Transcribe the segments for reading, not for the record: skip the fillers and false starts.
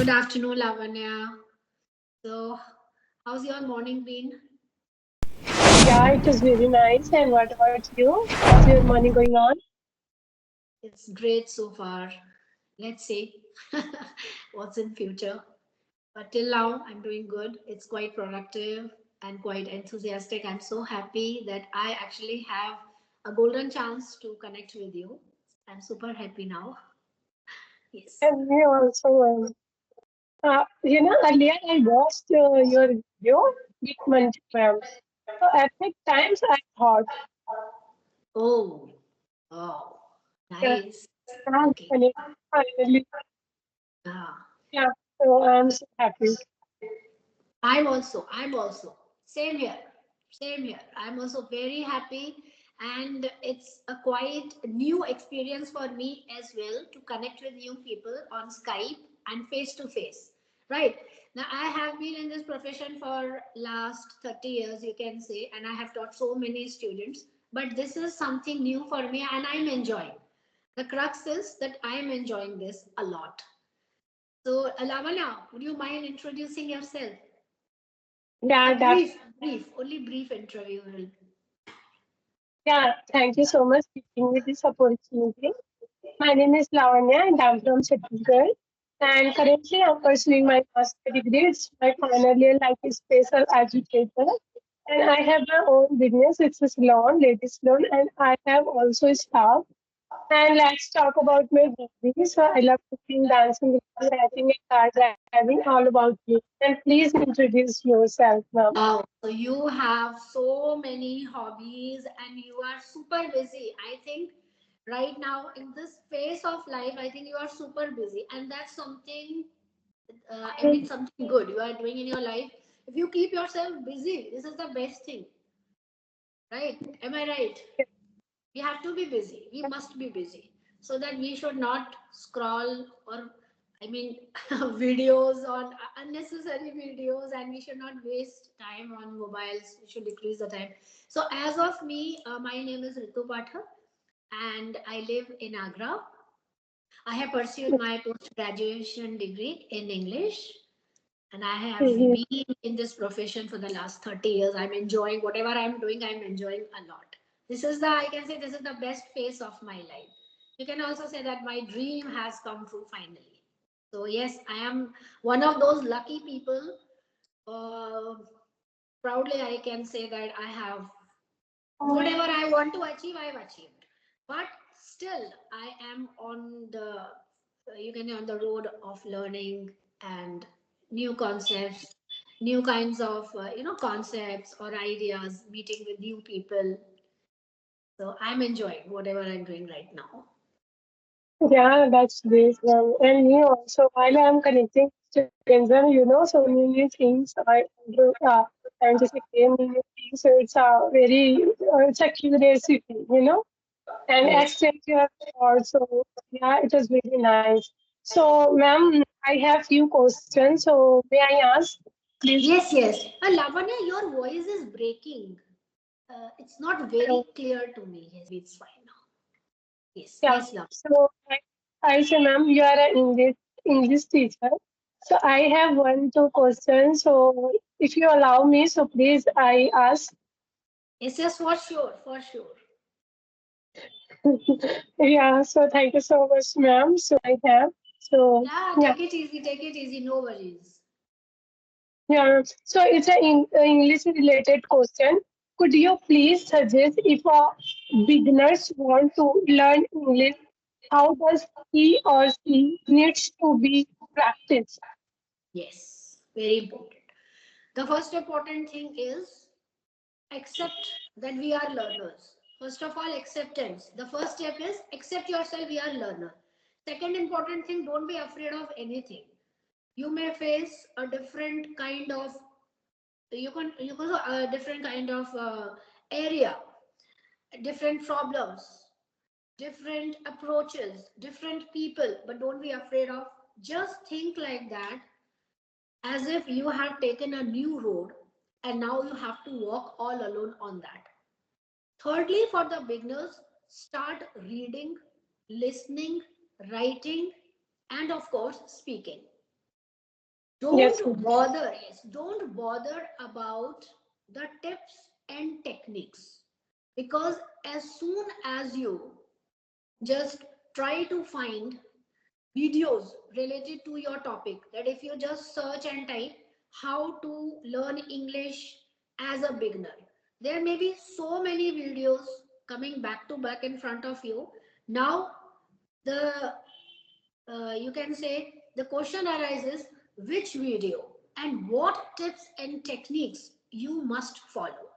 Good afternoon, Lavanya. So, how's your morning been? Yeah, it was very nice. And what about you? How's your morning going on? It's great so far. Let's see what's in future. But till now, I'm doing good. It's quite productive and quite enthusiastic. I'm so happy that I actually have a golden chance to connect with you. I'm super happy now. Yes. And me also. Earlier I watched your video with Manju ma'am. So at that times I thought, Oh, wow. yeah, Nice. I'm Okay. finally, Ah. yeah. So I'm so happy. I'm also same here, I'm also very happy, and it's a quite new experience for me as well to connect with new people on Skype and face to face. Right now, I have been in this profession for last 30 years, you can say, and I have taught so many students. But this is something new for me, and I'm enjoying. The crux is that I am enjoying this a lot. So, Lavanya, would you mind introducing yourself? A Yeah, that. only brief interview will. Yeah, thank you so much for giving me this opportunity. My name is Lavanya and I'm from Chhattisgarh. And currently I'm pursuing my master degree. It's my final year like a special educator. And I have my own business. It's a salon, ladies salon, and I have also a staff. And let's talk about my hobbies. So I love cooking, dancing, writing, and car driving. All about you. And please introduce yourself now. Wow. So you have so many hobbies and you are super busy. I think right now in this phase of life, I think you are super busy, and that's something. Something good you are doing in your life. If you keep yourself busy, this is the best thing, right? Am I right? We have to be busy. We must be busy so that we should not scroll or, I mean, videos on unnecessary videos, and we should not waste time on mobiles. We should decrease the time. So, as of me, my name is Ritu Pathak and I live in Agra. I have pursued my post graduation degree in English, and I have Mhm. been in this profession for the last 30 years. I'm enjoying whatever I'm doing, I'm enjoying a lot. This is the, I can say, this is the best phase of my life. You can also say that my dream has come true finally. So, yes, I am one of those lucky people. Uh, Proudly, I can say that I have whatever I want to achieve, I've achieved. But still, I am on the, you can say, on the road of learning and new concepts, new kinds of, concepts or ideas, meeting with new people. So I'm enjoying whatever I'm doing right now. Yeah, that's great. And me also, while I'm connecting students, and so many things I do, and just again, many things. So it's a curiosity, and Yes. exchange your thoughts. So yeah, it was really nice. So, ma'am, I have few questions. So may I ask, please? Yes, yes. Lavanya, your voice is breaking. It's not Uh, very clear to me. Yes, it's fine now. Yes, yeah. yes, Lavanya. So I say, ma'am, you are an English teacher. So I have one, two questions. So if you allow me, so please I ask. Yes, yes, for sure, for sure. Yeah. So thank you so much, ma'am. So I have. So Yeah, yeah, take it easy, no worries. yeah. So it's an English related question. Could you please suggest if a beginners want to learn English, how does he or she needs to be practiced? Yes, very important. The first important thing is accept that we are learners. First of all, acceptance. The first step is accept yourself, we are learner. Second important thing, don't be afraid of anything. You may face a different kind of, you can a different kind of area, different problems, different approaches, different people, but don't be afraid of. Just think like that, as if you have taken a new road and now you have to walk all alone on that. Thirdly, for the beginners, start reading, listening, writing, and of course, speaking. Yes, Don't bother, yes, don't bother about the tips and techniques, because as soon as you just try to find videos related to your topic, that if you just search and type how to learn English as a beginner, there may be so many videos coming back to back in front of you. Now the you can say the question arises, which video and what tips and techniques you must follow.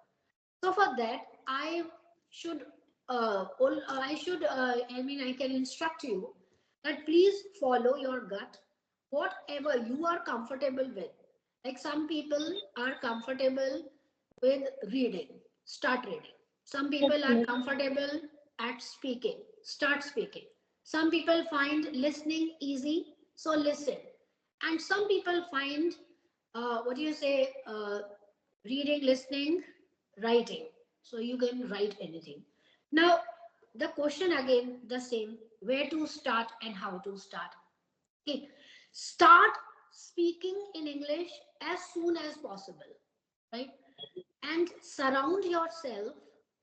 So for that, I should, I mean, I can instruct you that please follow your gut, whatever you are comfortable with. Like some people are comfortable with reading, start reading. Some people are okay, comfortable at speaking, start speaking. Some people find listening easy, so listen. And some people find, what do you say, reading, listening, writing. So you can write anything. Now, the question again, the same, where to start and how to start. Okay. Start speaking in English as soon as possible, right? And surround yourself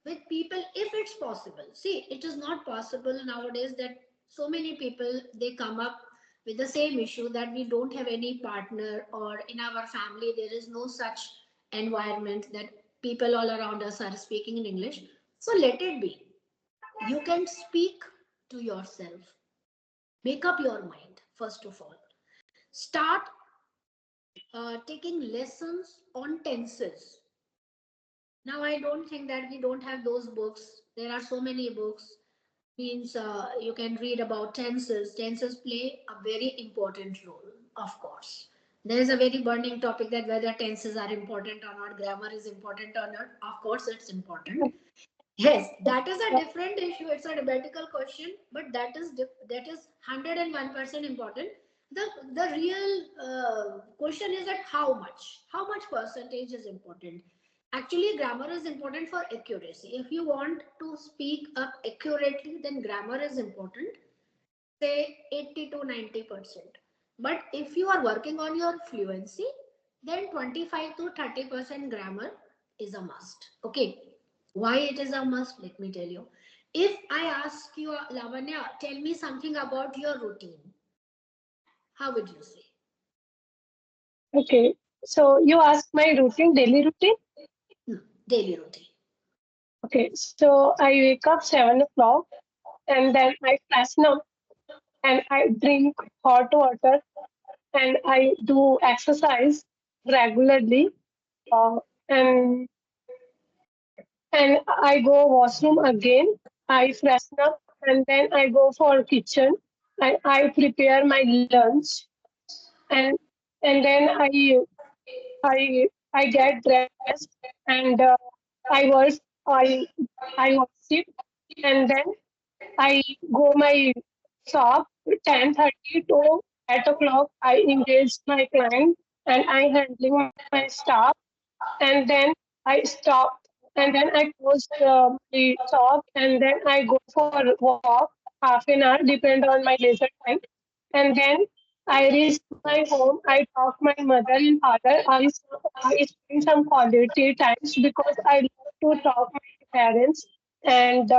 with people if it's possible. See, it is not possible nowadays that so many people they come up with the same issue that we don't have any partner, or in our family there is no such environment that people all around us are speaking in English. So let it be. You can speak to yourself. Make up your mind first of all. Start taking lessons on tenses. Now, I don't think that we don't have those books. There are so many books. Means you can read about tenses. Tenses play a very important role, of course. There is a very burning topic that whether tenses are important or not, grammar is important or not. Of course, it's important. Yes, that is a different issue. It's a debatable question, but that is 101% important. The real question is that how much percentage is important. Actually, grammar is important for accuracy. If you want to speak up accurately, then grammar is important. Say 80 to 90%. But if you are working on your fluency, then 25 to 30% grammar is a must. Okay. Why it is a must? Let me tell you. If I ask you, Lavanya, tell me something about your routine, how would you say? okay. So you asked my routine, daily routine. Hmm, daily routine. Okay, so I wake up 7 o'clock and then I freshen up and I drink hot water and I do exercise regularly. Uh, and and I go washroom again. I freshen up and then I go for kitchen and I prepare my lunch and and then I get dressed and I wash I I wash it and then I go my shop 10:30 to 8 o'clock. I engage my client and I handling my staff and then I stop and then I close the shop and then I go for walk half an hour depend on my leisure time and then I reach my home. I talk my mother and father. I spend some quality times because I love to talk my parents and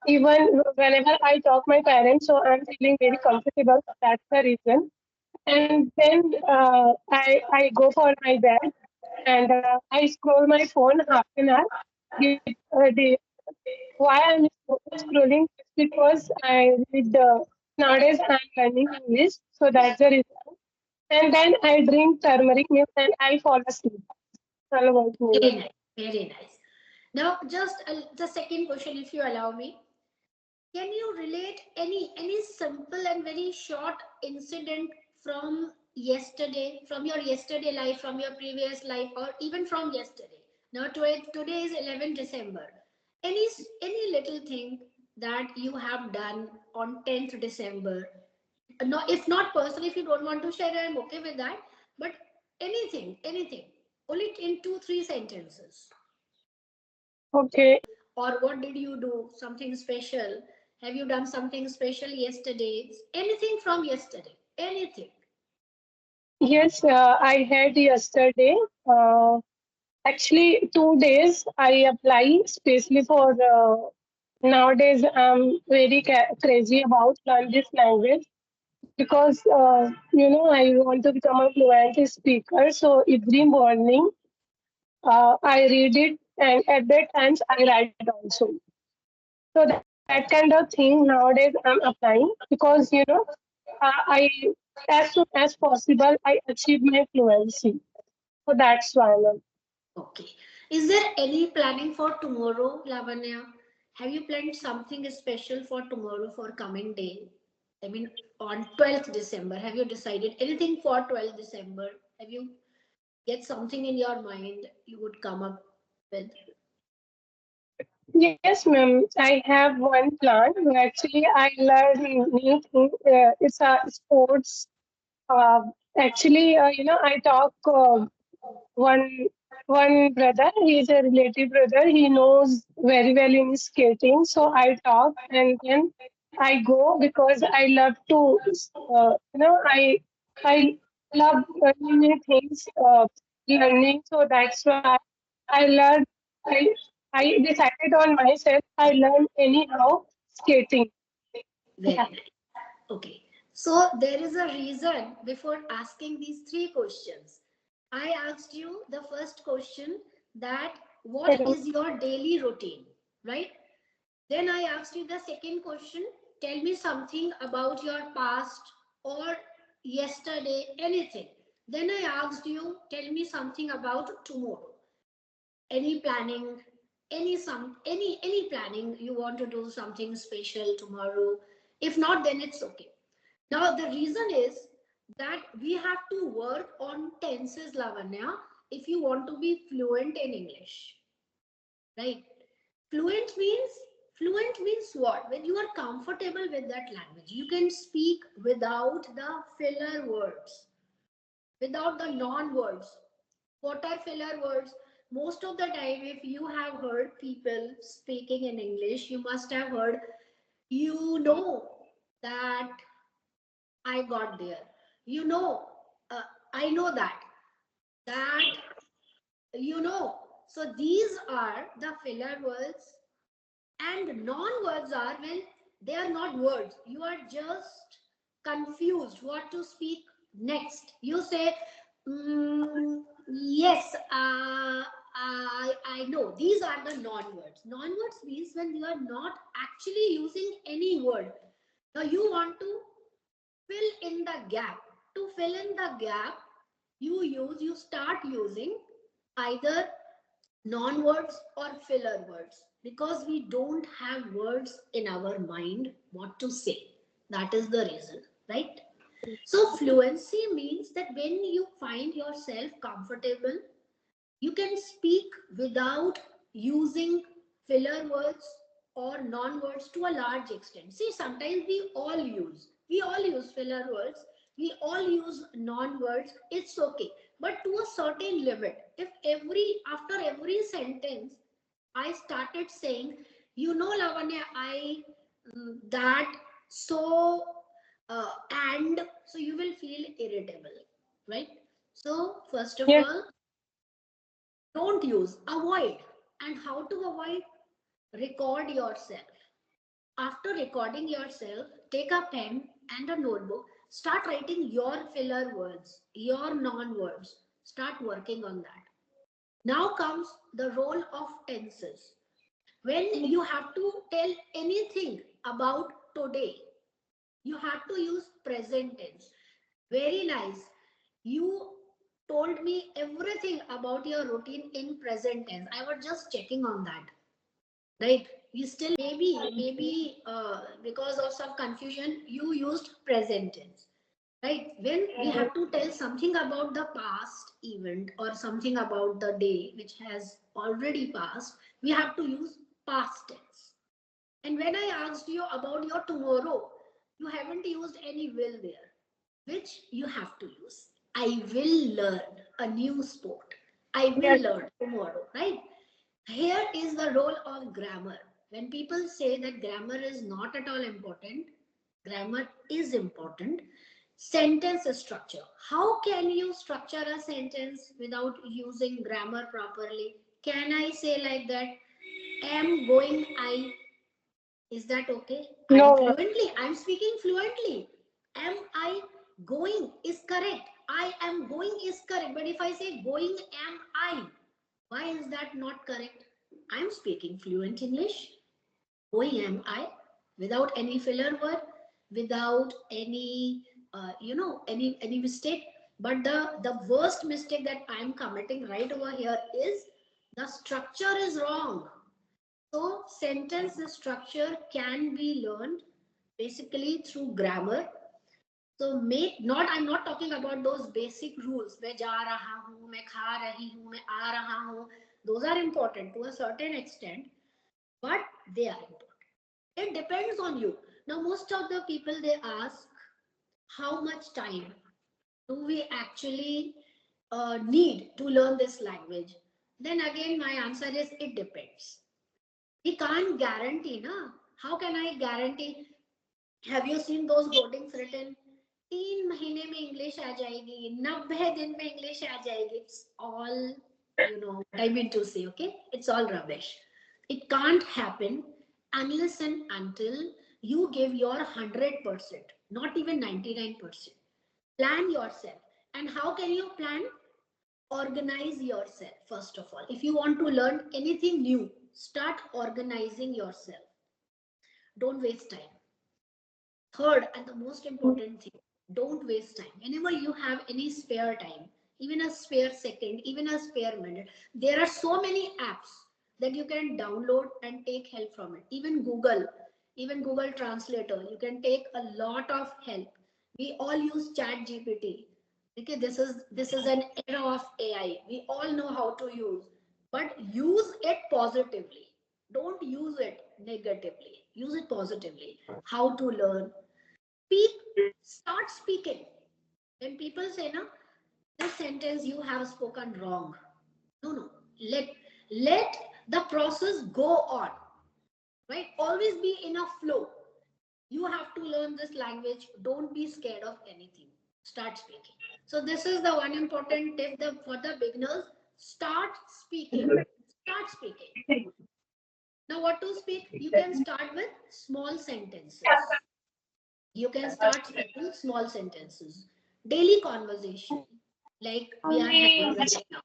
even whenever I talk my parents, so I'm feeling very comfortable. That's the reason. And then I go for my bed and I scroll my phone half an hour. The why I'm scrolling is because I read nowadays I'm learning English, so that's the reason. And then I drink turmeric milk and I fall asleep. All about me. Very nice. Very nice. Now, just the second question, if you allow me. Can you relate any simple and very short incident from yesterday, from your yesterday life, from your previous life, or even from yesterday? Now today is 11 December. Any little thing that you have done on 10th December? No, if not personal, if you don't want to share, I'm okay with that. But anything, only in two, three sentences. Okay. Or what did you do? Something special? Have you done something special yesterday? Anything from yesterday? Anything? Yes, I had yesterday. Actually, 2 days I apply especially for nowadays. I'm very crazy about learn this language because I want to become a fluent speaker. So every morning I read it, and at that times I write it also. So that kind of thing nowadays I'm applying because I as soon as possible I achieve my fluency. So that's why, ma'am. Okay. Is there any planning for tomorrow, Lavanya? Have you planned something special for tomorrow for coming day? I mean, on 12th December, have you decided anything for 12th December? Have you get something in your mind you would come up with? Yes, ma'am. I have one plan. Actually, I learn new thing. It's a sports. Uh, actually, I talk one one brother. He's a relative brother. He knows very well in skating. So I talk and then I go because I love to. I love new things. Learning. So that's why I learned. I I decided on myself. I learned anyhow skating. Very Yeah. nice. Okay. So there is a reason before asking these three questions. I asked you the first question that what Hello. is your daily routine, right? Then I asked you the second question, tell me something about your past or yesterday, anything. Then I asked you, tell me something about tomorrow. Any planning, any planning you want to do something special tomorrow. If not, then it's okay. Now the reason is that we have to work on tenses, Lavanya, if you want to be fluent in English, right? Fluent means fluent means what? When you are comfortable with that language, you can speak without the filler words, without the non words. What are filler words? Most of the time, if you have heard people speaking in English, you must have heard, you know that I got there. You know, I know that you know. So these are the filler words, and non words are when they are not words. You are just confused what to speak next. You say, yes, I know. These are the non words. Non words means when you are not actually using any word. Now you want to fill in the gap. To fill in the gap, you start using either non words or filler words because we don't have words in our mind what to say. That is the reason, right? So, fluency means that when you find yourself comfortable, you can speak without using filler words or non words to a large extent. See, sometimes we all use filler words, we all use non words, it's okay, but to a certain limit. If every after every sentence I started saying, Lavanya, I that so and so you will feel irritable, right? So first of Yes. all, don't use, avoid. And how to avoid? Record yourself. After recording yourself, take a pen and a notebook, start writing your filler words, your non words, start working on that. Now comes the role of tenses. When you have to tell anything about today, you have to use present tense. Very nice. You told me everything about your routine in present tense. I was just checking on that. Right? You still maybe because of some confusion, you used present tense. Right? When we have to tell something about the past event or something about the day which has already passed, we have to use past tense. And when I asked you about your tomorrow, you haven't used any will there, which you have to use. I will learn a new sport. I will Yes. learn tomorrow, right? Here is the role of grammar. When people say that grammar is not at all important, grammar is important. Sentence structure. How can you structure a sentence without using grammar properly? Can I say like that? Am going, I. Is that okay? No. I'm speaking fluently. Am I going is correct. I am going is correct. But if I say going am I, why is that not correct? I'm speaking fluent English. Going am I without any filler word, without any any mistake. But the worst mistake that I'm committing right over here is the structure is wrong. So sentence structure can be learned basically through grammar. So make not I'm not talking about those basic rules. मैं जा रहा हूँ, मैं खा रही हूँ, मैं आ रहा हूँ. Those are important to a certain extent, but they are important. It depends on you. Now most of the people they ask how much time do we actually need to learn this language. Then again my answer is it depends. We can't guarantee, na? How can I guarantee? Have you seen those hoardings written? 3 महीने में English आ जाएगी, 90 दिन में English आ जाएगी. It's all, I mean to say, okay? It's all rubbish. It can't happen unless and until you give your 100%, not even 99%. Plan yourself. And how can you plan? Organize yourself, first of all. If you want to learn anything new, start organizing yourself. Don't waste time. Third, and the most important thing, don't waste time. Whenever you have any spare time, even a spare second, even a spare minute, there are so many apps that you can download and take help from it. Even Google Translator, you can take a lot of help. We all use Chat GPT. Okay, this is an era of AI. We all know how to use, but use it positively. Don't use it negatively. Use it positively. How to learn? Speak. Start speaking. When people say, "No, this sentence you have spoken wrong," no. Let the process go on. Right? Always be in a flow. You have to learn this language. Don't be scared of anything. Start speaking. So this is the one important tip for the beginners. Start speaking. Start speaking. Now what to speak? You can start with small sentences. You can start speaking small sentences. Daily conversation, like we are having right now.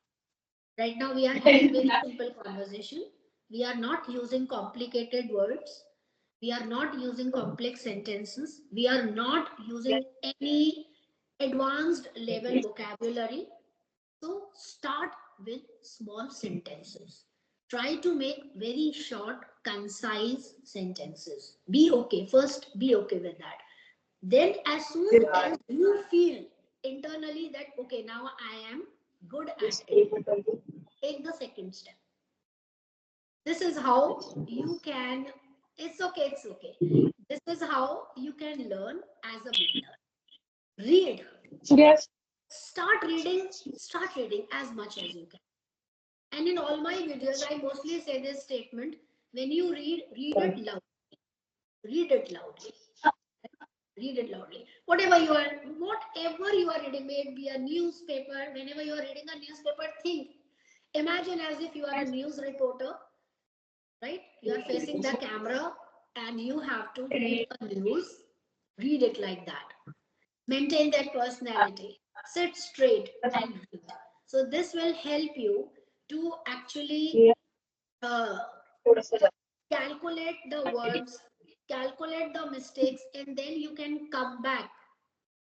Right now, we are having very simple conversation. We are not using complicated words. We are not using complex sentences. We are not using any advanced level vocabulary. So start with small sentences. Try to make very short, concise sentences. Be okay. First, be okay with that. Then, as soon as you feel internally that, okay, now I am good at it, take the second step. This is how you can, it's okay. This is how you can learn as a beginner. Read. Yes. Start reading as much as you can. And in all my videos, I mostly say this statement: when you read it loudly. Read it loudly. Read it loudly. Whatever you are reading, may it be a newspaper. Whenever you are reading a newspaper, think. Imagine as if you are a news reporter, right? You are facing the camera and you have to read a news. Read it like that. Maintain that personality. Sit straight and read. So this will help you to actually uh, calculate the words, calculate the mistakes, and then you can come back,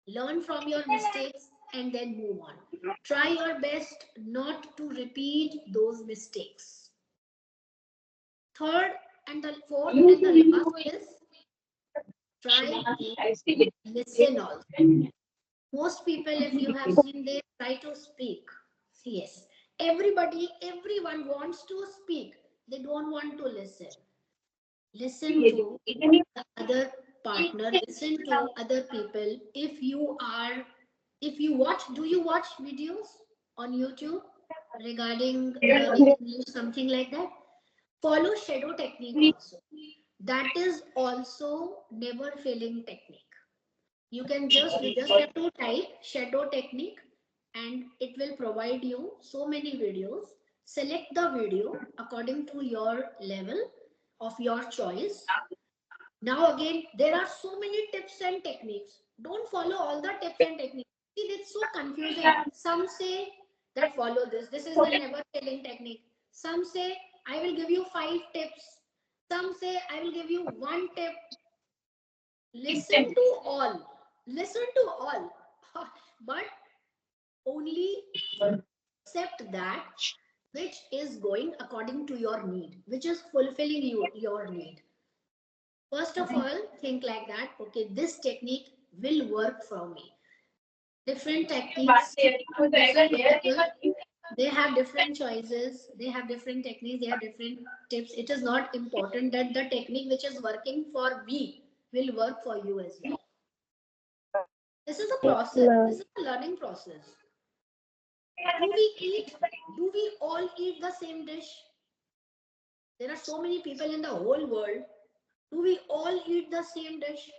learn from your mistakes, and then move on. Try your best not to repeat those mistakes. Third and the fourth and the last is try to listen also. Most people, if you have seen, they try to speak. Yes. Everyone wants to speak. They don't want to listen. Listen to the other partner, listen to other people. If you watch, do you watch videos on YouTube regarding learning English, something like that? Follow shadow technique also. That is also never failing technique. You just have to type shadow technique and it will provide you so many videos. Select the video according to your level of your choice. Now again, there are so many tips and techniques. Don't follow all the tips and techniques. See, it's so confusing. Some say that follow this. This is the never failing technique. Some say I will give you 5 tips. Some say I will give you 1 tip. Listen to all. Listen to all. But only accept that which is going according to your need, which is fulfilling your need. First of all, think like that. Okay, this technique will work for me. Different techniques, different people, they have different choices, they have different techniques, they have different tips. It is not important that the technique which is working for me will work for you as well. This is a process. This is a learning process. Do we eat? Do we all eat the same dish? There are so many people in the whole world. Do we all eat the same dish?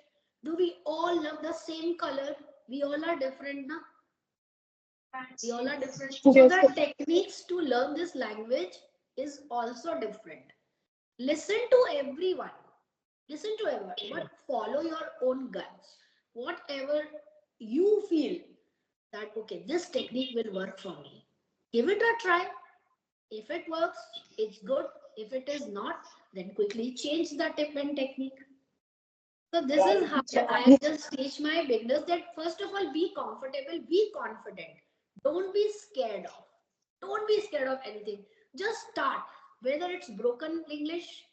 Do we all love the same color? We all are different, na? We all are different. So the techniques to learn this language is also different. Listen to everyone. Listen to everyone, but follow your own guts. Whatever you feel that, okay, this technique will work for me. Give it a try. If it works, it's good. If it is not, then quickly change the tip and technique. So this is how I just teach my beginners that first of all, be comfortable, be confident. Don't be scared of. Don't be scared of anything. Just start. Whether it's broken English,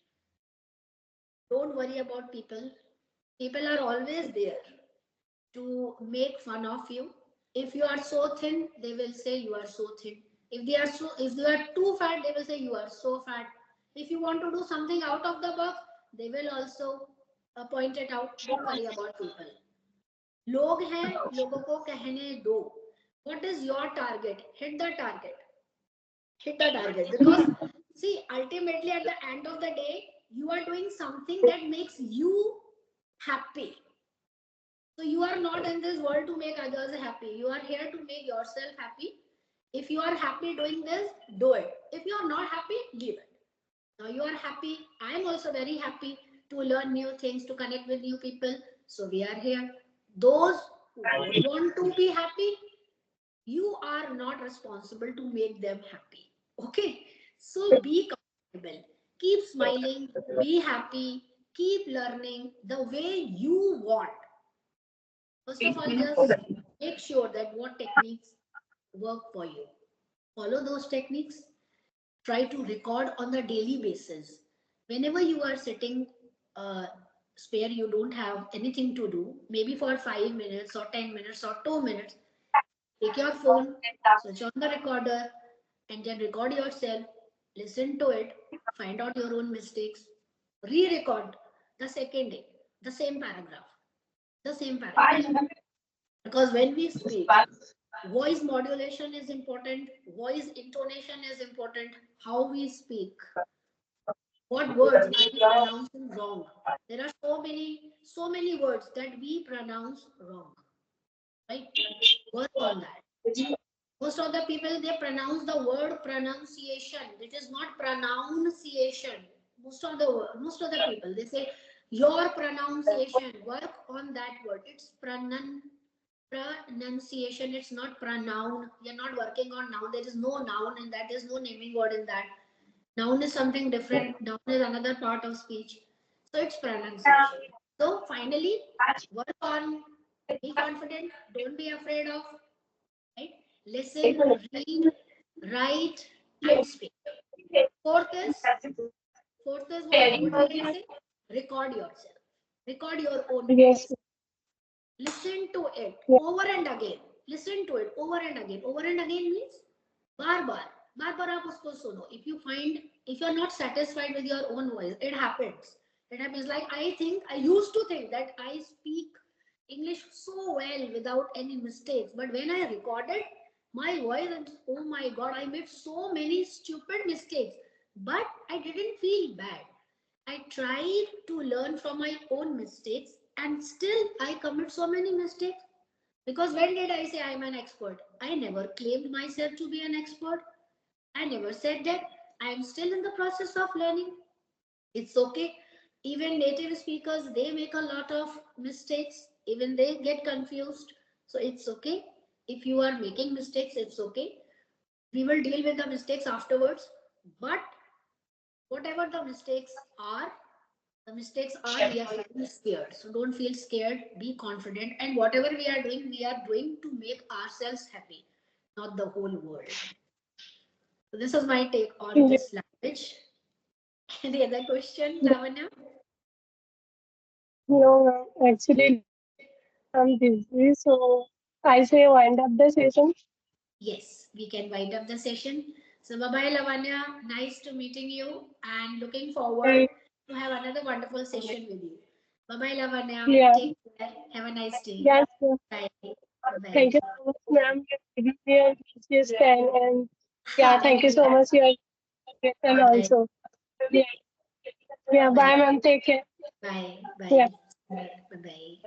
don't worry about people. People are always there to make fun of you. If you are so thin, they will say you are so thin. If they are too fat, they will say you are so fat. If you want to do something out of the box, they will also point it out. Don't worry about people. लोग हैं, लोगों को कहने दो. What is your target? Hit the target. Hit the target. Because see, ultimately at the end of the day, you are doing something that makes you happy. So you are not in this world to make others happy. You are here to make yourself happy. If you are happy doing this, do it. If you are not happy, leave it. Now you are happy. I am also very happy to learn new things, to connect with new people. So we are here. Those who don't want to be happy, you are not responsible to make them happy. Okay? So be comfortable. Keep smiling. Be happy. Keep learning the way you want. First of all, just make sure that what techniques work for you. Follow those techniques. Try to record on the daily basis. Whenever you are sitting spare, you don't have anything to do, maybe for 5 minutes or 10 minutes or 2 minutes, take your phone, switch on the recorder, and then record yourself, listen to it, find out your own mistakes, re-record the second day, the same paragraph, the same paragraph. Because when we speak, voice modulation is important, voice intonation is important, how we speak, what words are we pronouncing wrong. There are so many words that we pronounce wrong, right? Work on that. Most of the people, they pronounce the word pronunciation. It is not pronunciation. Most of the people, they say your pronunciation. Work on that word. It's pronunciation. It's not pronoun. You're not working on noun. There is no noun in that. There's no naming word in that. Noun is something different. Noun is another part of speech. So it's pronunciation. So finally, work on, be confident. Don't be afraid of, right? Listen, read, write, and speak. Fourth is, what did I say? Record yourself. Record your own voice. Listen to it over and again. Listen to it over and again. Over and again means बार बार बार बार आप उसको सुनो. If you're not satisfied with your own voice, it happens. It happens. Like I used to think that I speak English so well without any mistakes. But when I recorded my voice, and oh my God, I made so many stupid mistakes. But I didn't feel bad. I tried to learn from my own mistakes And still, I commit so many mistakes. Because when did I say I'm an expert? I never claimed myself to be an expert. I never said that. I'm still in the process of learning. It's okay. Even native speakers, they make a lot of mistakes. Even they get confused. So it's okay. If you are making mistakes, it's okay. We will deal with the mistakes afterwards. But whatever the mistakes are, we are feeling scared. So don't feel scared, be confident. And whatever we are doing to make ourselves happy, not the whole world. So this is my take on Yeah. this language. Any other question, Lavanya? No, actually, I'm busy, so I say wind up the session. Yes, we can wind up the session. So bye bye, Lavanya. Nice to meeting you and looking forward And to have another wonderful session with you. Bye bye, Lavanya. yeah, Take care. Have a nice day. yes, yes. Bye. Bye Thank you so much, ma'am. You gave me a precious time, and yeah, bye. thank you so much. You are Bye bye. also. Yeah, yeah. Bye Bye, ma'am. Take care. bye. Yeah. Bye. Bye bye.